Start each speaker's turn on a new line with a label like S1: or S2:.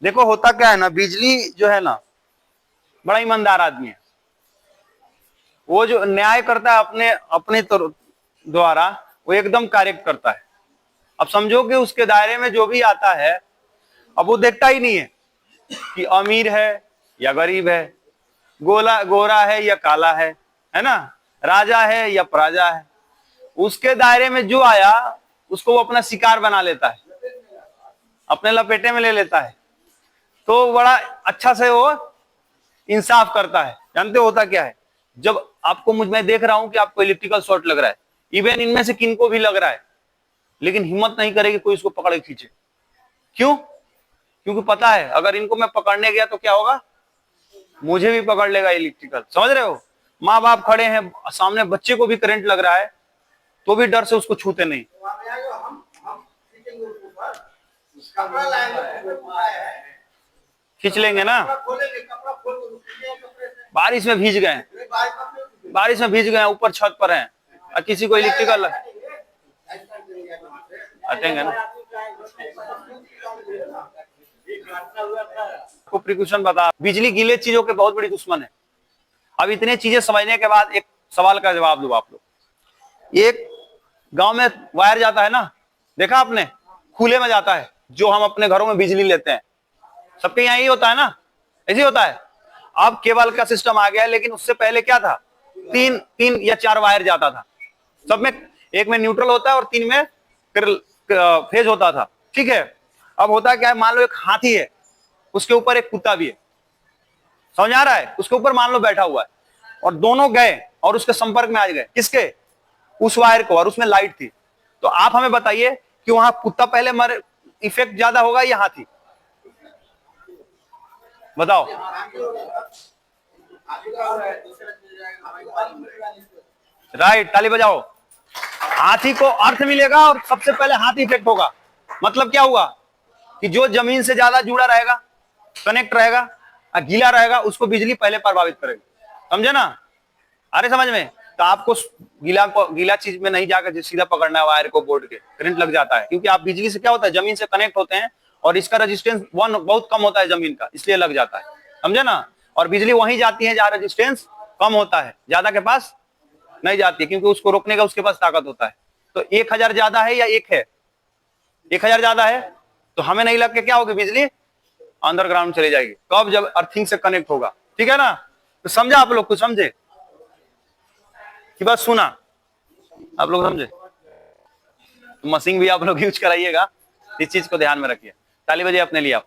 S1: देखो होता क्या है ना, बिजली जो है ना बड़ा ईमानदार आदमी है। वो जो न्याय करता है अपने अपने द्वारा, वो एकदम करेक्ट करता है। अब समझो कि उसके दायरे में जो भी आता है, अब वो देखता ही नहीं है कि अमीर है या गरीब है, गोरा है या काला है ना, राजा है या प्रजा है। उसके दायरे में जो आया उसको वो अपना शिकार बना लेता है, अपने लपेटे में ले लेता है। तो बड़ा अच्छा से वो इंसाफ करता है। जानते हो होता क्या है, जब आपको मैं देख रहा हूं कि आपको इलेक्ट्रिकल शॉर्ट लग रहा है, इवन इनमें से किनको भी लग रहा है, लेकिन हिम्मत नहीं करेगी कोई इसको पकड़ के खींचे। क्यों? क्योंकि पता है अगर इनको मैं पकड़ने गया तो क्या होगा, मुझे भी पकड़ लेगा इलेक्ट्रिकल। समझ रहे हो? माँ बाप खड़े हैं सामने, बच्चे को भी करंट लग रहा है तो भी डर से उसको छूते नहीं। खींच लेंगे ना। बारिश में भीज गए, ऊपर छत पर हैं और किसी को इलेक्ट्रिकल हटेंगे ना। को प्रिकॉशन बता, बिजली गीले चीजों के बहुत बड़ी दुश्मन है। अब इतने चीजें समझने के बाद एक सवाल का जवाब दो आप लोग। एक गांव में वायर जाता है ना, देखा आपने, खुले में जाता है, जो हम अपने घरों में बिजली लेते हैं, सबके यहाँ ही होता है ना, ऐसे ही होता है। अब केबल का सिस्टम आ गया है, लेकिन उससे पहले क्या था, तीन या चार वायर जाता था सब में, एक में न्यूट्रल होता है और तीन में फेज होता था। ठीक है, अब होता क्या है, मान लो एक हाथी है, उसके ऊपर एक कुत्ता भी है, समझ आ रहा है, उसके ऊपर मान लो बैठा हुआ है, और दोनों गए और उसके संपर्क में आ गए, किसके, उस वायर को, और उसमें लाइट थी। तो आप हमें बताइए कि वहां कुत्ता पहले मर, इफेक्ट ज्यादा होगा या हाथी? बताओ। राइट, ताली बजाओ। हाथी को अर्थ मिलेगा और सबसे पहले हाथी इफेक्ट होगा। मतलब क्या हुआ कि जो जमीन से ज्यादा जुड़ा रहेगा, कनेक्ट रहेगा, गीला रहेगा, उसको बिजली पहले प्रभावित करेगी। समझे ना? अरे समझ में? तो आपको गीला चीज में नहीं जाकर सीधा पकड़ना है वायर को, बोर्ड के करंट लग जाता है, क्योंकि आप बिजली से क्या होता है, जमीन से कनेक्ट होते हैं और इसका रेजिस्टेंस बहुत कम होता है जमीन का, इसलिए लग जाता है। समझे ना? और बिजली वहीं जाती है जहां रेजिस्टेंस कम होता है, ज्यादा के पास नहीं जाती है, क्योंकि उसको रोकने का उसके पास ताकत होता है। तो 1000 ज्यादा है या एक है? 1000 ज्यादा है, तो हमें नहीं लग के क्या होगी, बिजली अंडरग्राउंड चली जाएगी। कब? जब अर्थिंग से कनेक्ट होगा। ठीक है ना? तो समझा आप लोग, कुछ समझे कि बस सुना? आप लोग समझे? तो मशीन भी आप लोग यूज कराइएगा, इस चीज को ध्यान में रखिए। ताली बजाइए अपने लिए आप।